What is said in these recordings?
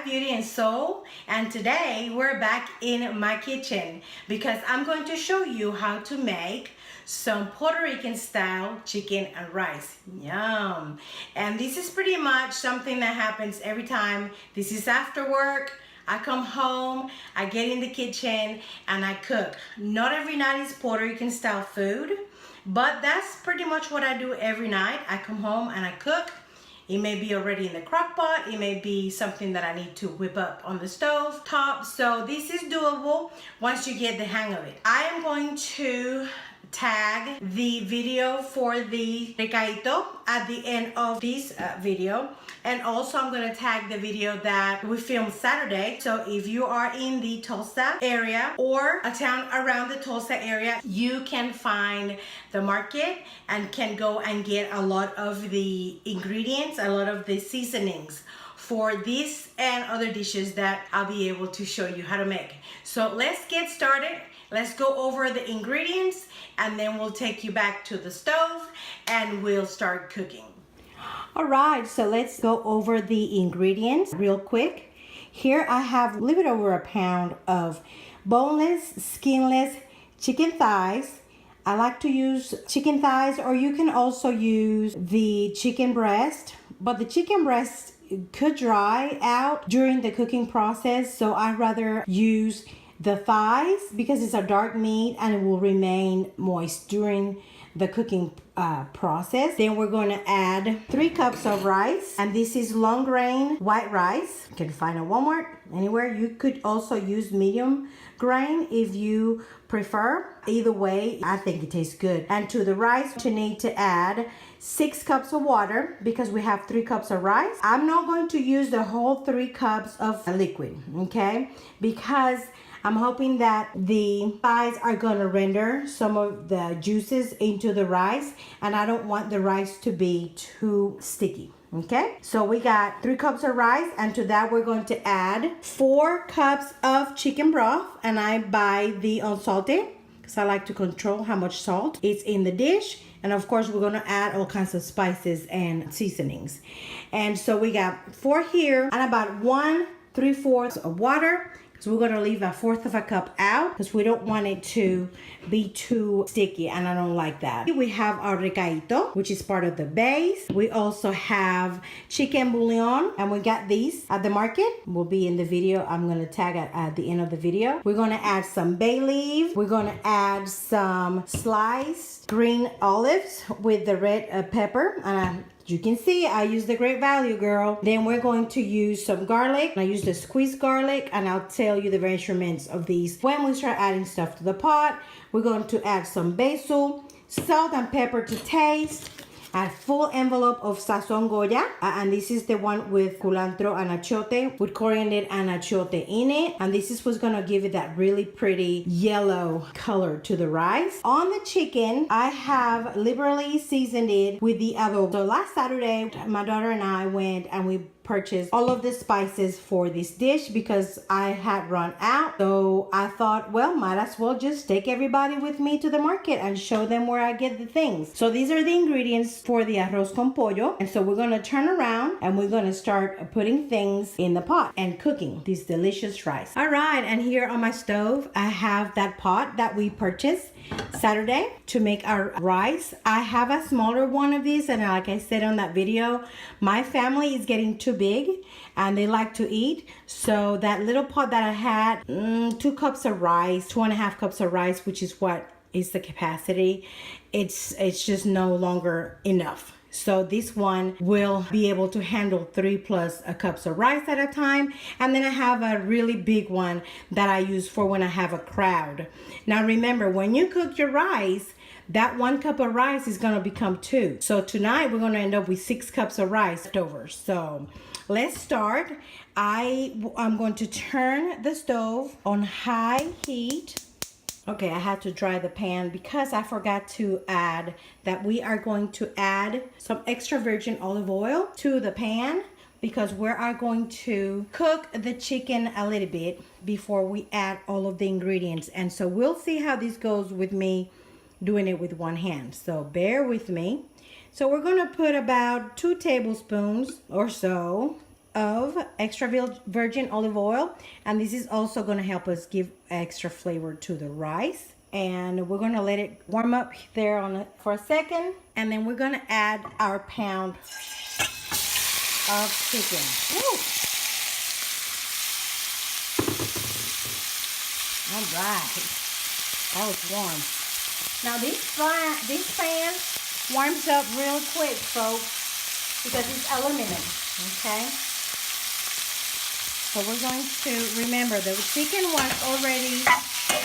Beauty and Soul, and today we're back in my kitchen because I'm going to show you how to make some Puerto Rican style chicken and rice. Yum! And this is pretty much something that happens every time. This is after work. I come home, I get in the kitchen, and I cook. Not every night is Puerto Rican style food, but that's pretty much what I do every night. I come home and I cook. It may be already in the crock pot. It may be something that I need to whip up on the stove top. So this is doable once you get the hang of it. I am going to tag the video for the recaito at the end of this video, and also I'm going to tag the video that we filmed Saturday. So if you are in the Tulsa area or a town around the Tulsa area, you can find the market and can go and get a lot of the ingredients, a lot of the seasonings for this and other dishes that I'll be able to show you how to make. So let's get started. Let's go over the ingredients and then we'll take you back to the stove and we'll start cooking. All right, so let's go over the ingredients real quick. Here I have a little bit over a pound of boneless, skinless chicken thighs. I like to use chicken thighs, or you can also use the chicken breast, but the chicken breast could dry out during the cooking process, so I'd rather use the thighs because it's a dark meat and it will remain moist during the cooking process. Then we're going to add 3 cups of rice, and this is long grain white rice. You can find at Walmart, anywhere. You could also use medium grain if you prefer. Either way, I think it tastes good. And to the rice, you need to add 6 cups of water because we have 3 cups of rice. I'm not going to use the whole 3 cups of liquid, okay? Because I'm hoping that the thighs are going to render some of the juices into the rice, and I don't want the rice to be too sticky. Okay, so we got 3 cups of rice, and to that we're going to add 4 cups of chicken broth, and I buy the unsalted because I like to control how much salt is in the dish. And of course we're going to add all kinds of spices and seasonings. And so we got 4 here and about 1 3/4 of water. So we're going to leave 1/4 of a cup out because we don't want it to be too sticky, and I don't like that. We have our recaito, which is part of the base. We also have chicken bouillon, and we got these at the market. Will be in the video. I'm going to tag it at the end of the video. We're going to add some bay leaf. We're going to add some sliced green olives with the red pepper, and you can see I use the great value, girl. Then we're going to use some garlic. I use the squeezed garlic, and I'll tell you the measurements of these when we start adding stuff to the pot. We're going to add some basil, salt and pepper to taste, a full envelope of Sazon Goya, and this is the one with culantro and achiote, with coriander and achiote in it, and this is what's gonna give it that really pretty yellow color to the rice. On the chicken, I have liberally seasoned it with the adobo. So last Saturday, my daughter and I went and we purchased all of the spices for this dish because I had run out. So I thought, well, might as well just take everybody with me to the market and show them where I get the things. So these are the ingredients for the arroz con pollo. And so we're going to turn around and we're going to start putting things in the pot and cooking this delicious rice. All right, and here on my stove, I have that pot that we purchased Saturday to make our rice. I have a smaller one of these, and like I said on that video, my family is getting too big and they like to eat. So that little pot that I had, 2 cups of rice, 2.5 cups of rice, which is what is the capacity, it's just no longer enough. So this one will be able to handle 3+ cups of rice at a time. And then I have a really big one that I use for when I have a crowd. Now remember, when you cook your rice, that 1 cup of rice is going to become 2. So tonight we're going to end up with 6 cups of rice left over. So let's start. I'm going to turn the stove on high heat. Okay, I had to dry the pan because I forgot to add that we are going to add some extra virgin olive oil to the pan because we are going to cook the chicken a little bit before we add all of the ingredients. And so we'll see how this goes with me doing it with one hand. So bear with me. So we're going to put about 2 tablespoons or so of extra virgin olive oil, and this is also going to help us give extra flavor to the rice. And we're going to let it warm up there for a second, and then we're going to add our pound of chicken. Woo. All right. Oh, it's warm. Now this pan warms up real quick, folks, because it's aluminum. Okay. So we're going to remember the chicken was already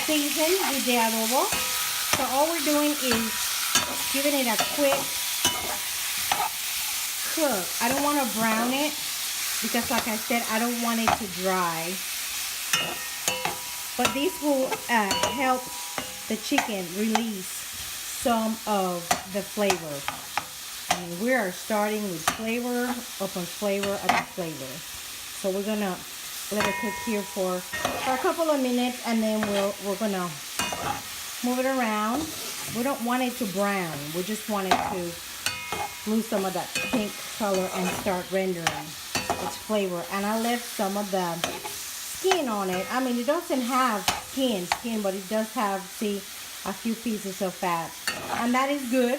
seasoned with the adobo. So all we're doing is giving it a quick cook. I don't want to brown it because, like I said, I don't want it to dry. But this will help the chicken release some of the flavor. I mean, we are starting with flavor upon flavor upon flavor. So we're gonna let it cook here for a couple of minutes, and then we're gonna move it around. We don't want it to brown. We just want it to lose some of that pink color and start rendering its flavor. And I left some of the skin on it. I mean, it doesn't have skin, but it does have, see, a few pieces of fat, and that is good.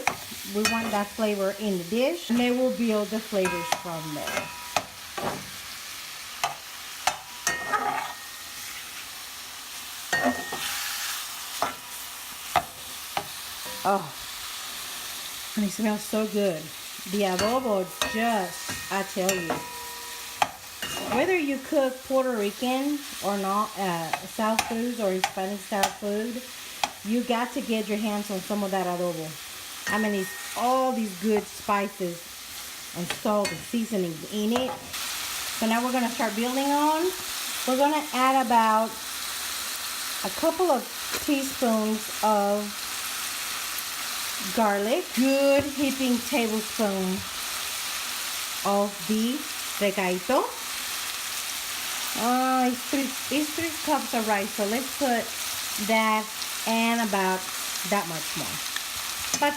We want that flavor in the dish, and they will build the flavors from there. Oh, and it smells so good. The adobo, just, I tell you, whether you cook Puerto Rican or not, South foods or Hispanic style food, you got to get your hands on some of that adobo. I mean, it's all these good spices and salt and seasonings in it. So now we're going to start building on. We're going to add about a couple of teaspoons of garlic, good heaping tablespoon of the recaito. It's 3 cups of rice, so let's put that and about that much more. About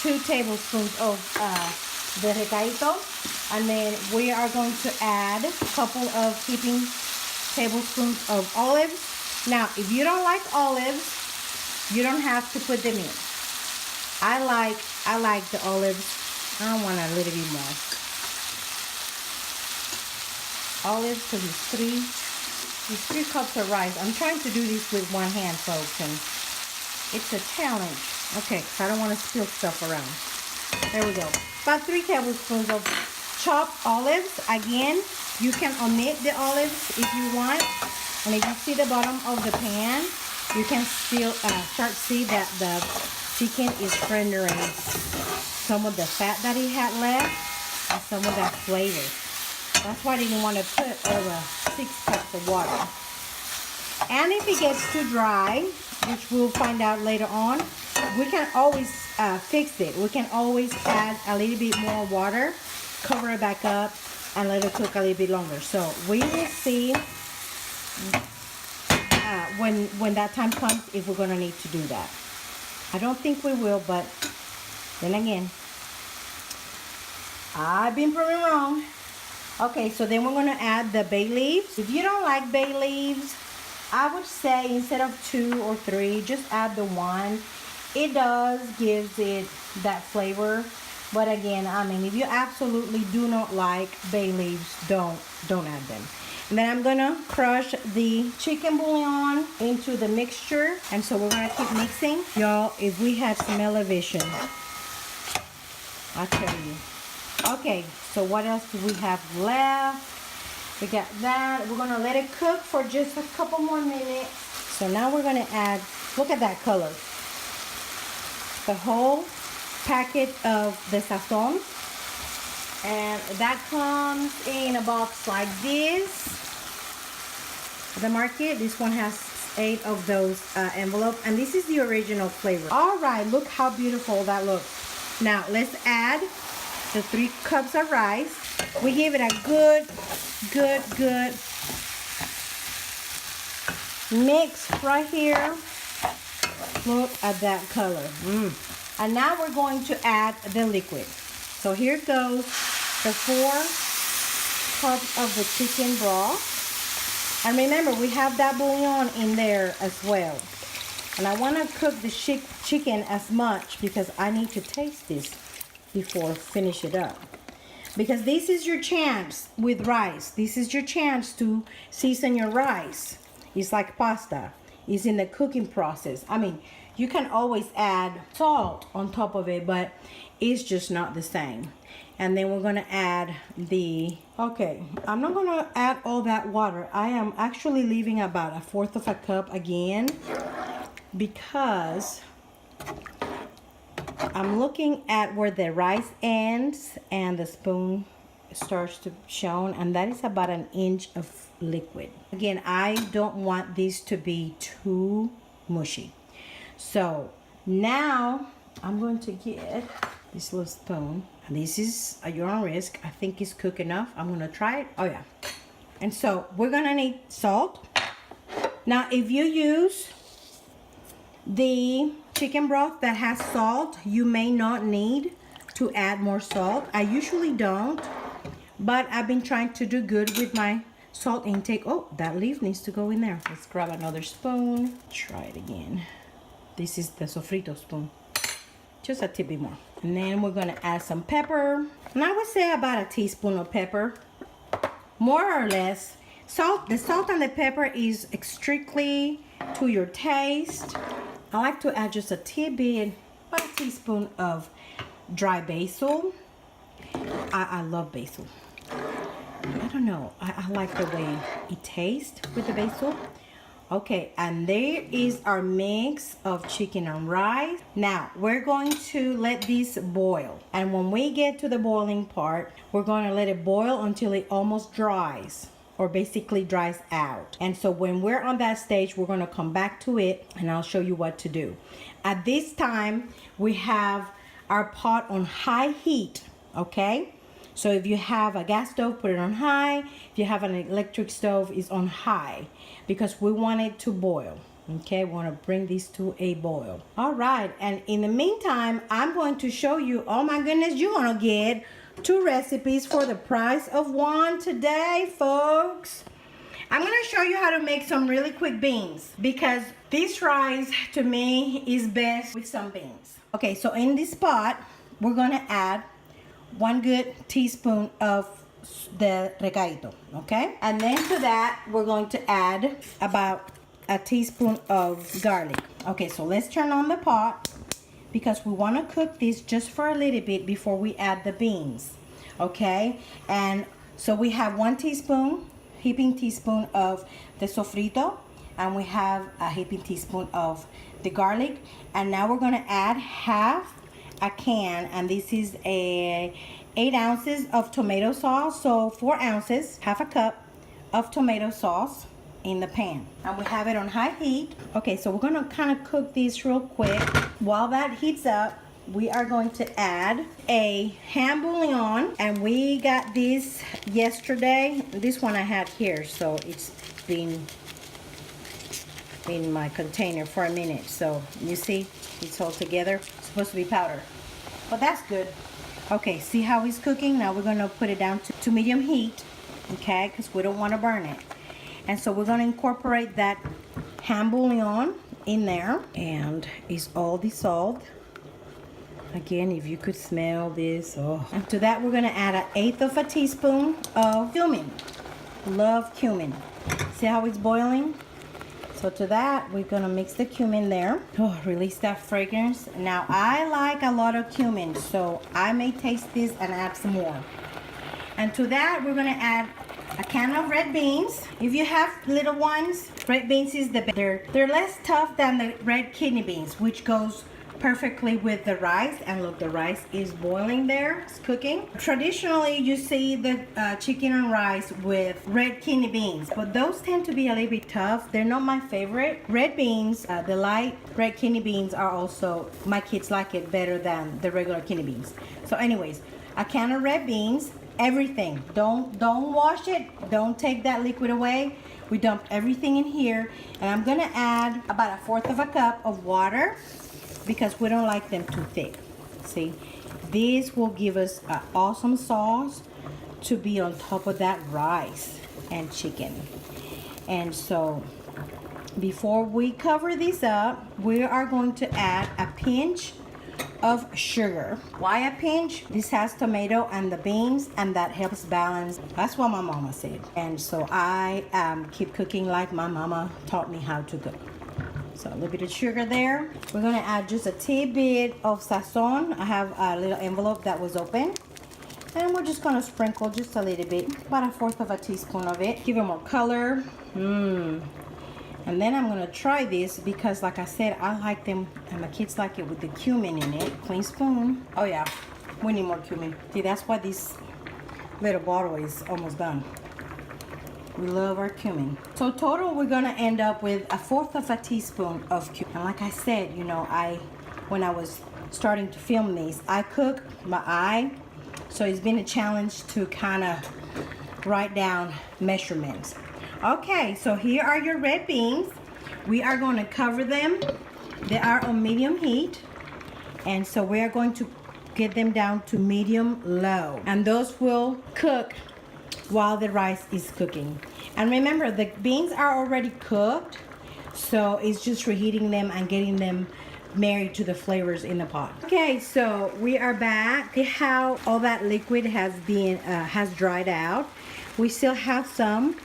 2 tablespoons of the recaito, and then we are going to add a couple of heaping tablespoons of olives. Now, if you don't like olives, you don't have to put them in. I like the olives. I want a little bit more olives because it's 3 cups of rice. I'm trying to do this with one hand, folks, and it's a challenge. Okay, so I don't want to spill stuff around. There we go. About 3 tablespoons of chopped olives. Again, you can omit the olives if you want. And if you see the bottom of the pan, you can still start to see that the chicken is rendering some of the fat that it had left and some of that flavor. That's why I didn't want to put over 6 cups of water. And if it gets too dry, which we'll find out later on, we can always fix it. We can always add a little bit more water, cover it back up, and let it cook a little bit longer. So we will see when that time comes if we're going to need to do that. I don't think we will, but then again, I've been proven wrong. Okay, so then we're going to add the bay leaves. If you don't like bay leaves, I would say instead of 2 or 3, just add the 1. It does gives it that flavor. But again, I mean, if you absolutely do not like bay leaves, don't add them. And then I'm gonna crush the chicken bouillon into the mixture, and so we're gonna keep mixing. Y'all, if we had some elevation, I tell you. Okay, so what else do we have left? We got that. We're gonna let it cook for just a couple more minutes. So now we're gonna add, look at that color. The whole packet of the Sazon. And that comes in a box like this. The market, this one has 8 of those envelopes, and this is the original flavor. All right, look how beautiful that looks. Now let's add the 3 cups of rice. We give it a good mix right here. Look at that color. And now we're going to add the liquid. So here goes the 4 cups of the chicken broth. And remember, we have that bouillon in there as well. And I want to cook the chicken as much because I need to taste this before finish it up. Because this is your chance with rice. This is your chance to season your rice. It's like pasta. It's in the cooking process. I mean, you can always add salt on top of it, but it's just not the same. And then we're gonna add okay, I'm not gonna add all that water. I am actually leaving about 1/4 of a cup again because I'm looking at where the rice ends and the spoon starts to show, and that is about 1 inch of liquid. Again, I don't want this to be too mushy. So now I'm going to get this little spoon. This is at your own risk. I think it's cooked enough. I'm gonna try it. Oh yeah. And so we're gonna need salt. Now if you use the chicken broth that has salt, you may not need to add more salt. I usually don't, but I've been trying to do good with my salt intake. Oh, that leaf needs to go in there. Let's grab another spoon. Try it again. This is the sofrito spoon. Just a tidbit more. And then we're gonna add some pepper. And I would say about 1 teaspoon of pepper, more or less. Salt, the salt and the pepper is strictly to your taste. I like to add just a tidbit, about 1 teaspoon of dry basil. I love basil. I don't know, I like the way it tastes with the basil. Okay, and there is our mix of chicken and rice. Now we're going to let this boil, and when we get to the boiling part, we're going to let it boil until it almost dries, or basically dries out. And so when we're on that stage, we're going to come back to it and I'll show you what to do. At this time, we have our pot on high heat, okay? So if you have a gas stove, put it on high. If you have an electric stove, it's on high, because we want it to boil. Okay, we want to bring this to a boil. All right, and in the meantime, I'm going to show you, oh my goodness, you're gonna get 2 recipes for the price of 1 today, folks. I'm gonna show you how to make some really quick beans, because this rice to me is best with some beans. Okay, so in this pot, we're gonna add 1 good teaspoon of the recaito, okay? And then to that, we're going to add about 1 teaspoon of garlic. Okay, so let's turn on the pot, because we want to cook this just for a little bit before we add the beans, okay? And so we have 1 teaspoon, heaping teaspoon of the sofrito, and we have a heaping teaspoon of the garlic. And now we're going to add half a can, and this is 8 ounces of tomato sauce. So 4 ounces, half a cup of tomato sauce in the pan, and we have it on high heat. Okay, so we're gonna kind of cook this real quick. While that heats up, we are going to add a ham bouillon, and we got this yesterday. This one I had here, so it's been in my container for a minute. So you see, it's all together. It's supposed to be powder, but that's good. Okay, see how it's cooking? Now we're gonna put it down to medium heat, okay, because we don't want to burn it. And so we're gonna incorporate that ham bouillon in there, and it's all dissolved. Again, if you could smell this, oh. And to that, we're gonna add 1/8 of a teaspoon of cumin. Love cumin. See how it's boiling? So to that, we're gonna mix the cumin there. Oh, release that fragrance. Now, I like a lot of cumin, so I may taste this and add some more. And to that, we're gonna add a can of red beans. If you have little ones, red beans is the better. They're less tough than the red kidney beans, which goes perfectly with the rice. And look, the rice is boiling there, it's cooking. Traditionally, you see the chicken and rice with red kidney beans, but those tend to be a little bit tough. They're not my favorite. Red beans, the light red kidney beans are also, my kids like it better than the regular kidney beans. So anyways, a can of red beans, everything. Don't wash it, don't take that liquid away. We dump everything in here, and I'm gonna add about 1/4 of a cup of water, because we don't like them too thick. See, this will give us an awesome sauce to be on top of that rice and chicken. And so before we cover this up, we are going to add a pinch of sugar. Why a pinch? This has tomato and the beans, and that helps balance. That's what my mama said. And so I keep cooking like my mama taught me how to cook. So a little bit of sugar there. We're gonna add just a tidbit of sazon. I have a little envelope that was open. And we're just gonna sprinkle just a little bit, about 1/4 of a teaspoon of it. Give it more color. And then I'm gonna try this because like I said, I like them and my kids like it with the cumin in it. Clean spoon. Oh yeah, we need more cumin. See, that's why this little bottle is almost done. We love our cumin. So total, we're gonna end up with 1/4 of a teaspoon of cumin. And like I said, you know, when I was starting to film these, I cook my eye. So it's been a challenge to kind of write down measurements. Okay, so here are your red beans. We are going to cover them. They are on medium heat. And so we are going to get them down to medium low. And those will cook while the rice is cooking. And remember, the beans are already cooked. So it's just reheating them and getting them married to the flavors in the pot. Okay, so we are back. See how all that liquid has dried out. We still have some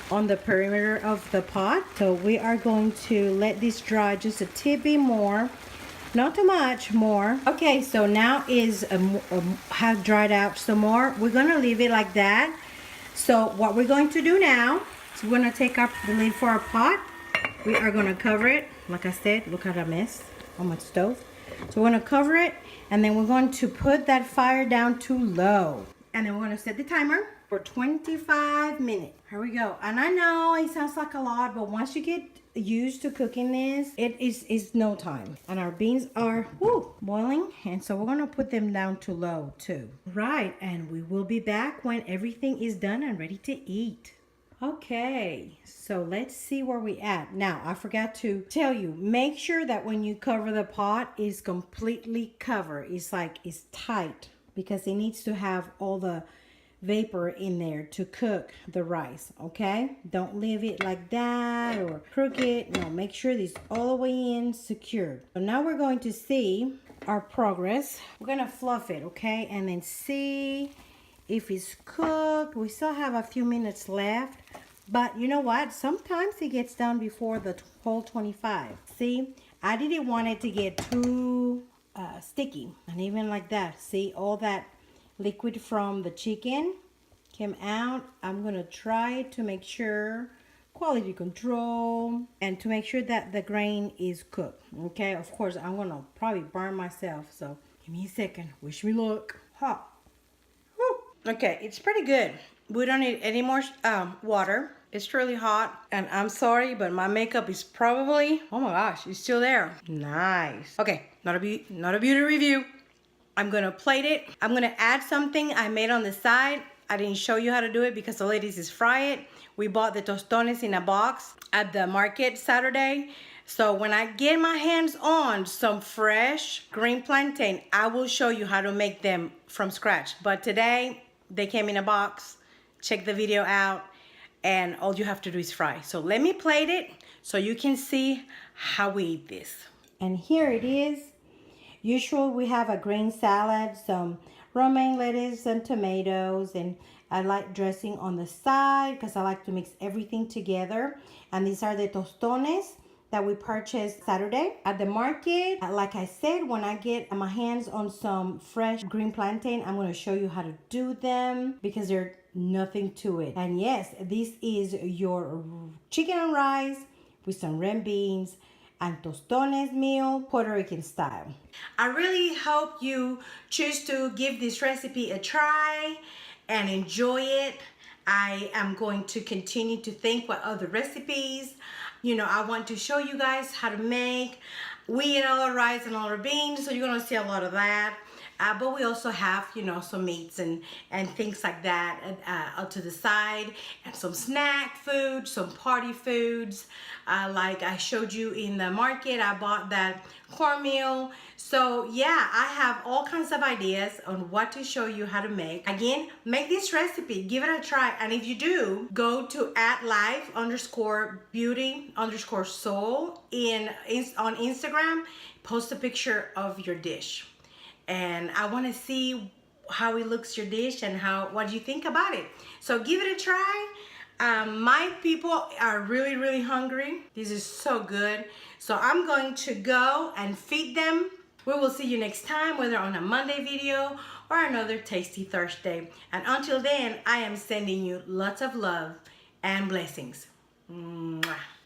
on the perimeter of the pot, so we are going to let this dry just a tidbit more, not too much more. Okay, so now is have dried out some more. We're gonna leave it like that. So what we're going to do now is we're gonna take up the lid for our pot. We are gonna cover it. Like I said, look at a mess on my stove. So we're gonna cover it, and then we're going to put that fire down to low, and then we're gonna set the timer for 25 minutes. Here we go. And I know it sounds like a lot, but once you get used to cooking this, it's no time. And our beans are boiling, and so we're gonna put them down to low too. Right, and we will be back when everything is done and ready to eat. Okay, so let's see where we at. Now, I forgot to tell you, make sure that when you cover the pot, it's completely covered. It's tight, because it needs to have all the vapor in there to cook the rice. Okay, don't leave it like that or crooked. No, make sure this all the way in secured. So now we're going to see our progress. We're gonna fluff it, okay, and then see if it's cooked. We still have a few minutes left, but you know what, sometimes it gets done before the whole 25. See, I didn't want it to get too sticky, and even like that, see, all that liquid from the chicken came out. I'm gonna try to make sure, quality control, and to make sure that the grain is cooked. Okay, of course I'm gonna probably burn myself, so give me a second. Wish me luck. Hot. Okay, it's pretty good. We don't need any more water. It's really hot, and I'm sorry, but my makeup is probably, oh my gosh, it's still there. Nice. Okay, not a beauty review. I'm gonna plate it. I'm gonna add something I made on the side. I didn't show you how to do it because the ladies is fry it. We bought the tostones in a box at the market Saturday. So when I get my hands on some fresh green plantain, I will show you how to make them from scratch. But today, they came in a box. Check the video out, and all you have to do is fry. So let me plate it so you can see how we eat this. And here it is. Usually we have a green salad, some romaine lettuce and tomatoes, and I like dressing on the side because I like to mix everything together. And these are the tostones that we purchased Saturday at the market. Like I said, when I get my hands on some fresh green plantain, I'm going to show you how to do them because there's nothing to it. And yes, this is your chicken and rice with some red beans and tostones meal, Puerto Rican style. I really hope you choose to give this recipe a try and enjoy it. I am going to continue to think what other recipes, you know, I want to show you guys how to make. We eat all our rice and all our beans, so you're gonna see a lot of that. but we also have, you know, some meats and things like that up to the side, and some snack food, some party foods. Like I showed you in the market, I bought that cornmeal. So yeah, I have all kinds of ideas on what to show you how to make. Again, make this recipe, give it a try, and if you do, go to @life_beauty_soul on Instagram, post a picture of your dish, and I want to see how it looks, your dish, and what do you think about it. So give it a try. My people are really hungry. This is so good. So I'm going to go and feed them. We will see you next time, whether on a Monday video or another Tasty Thursday. And until then, I am sending you lots of love and blessings. Mwah.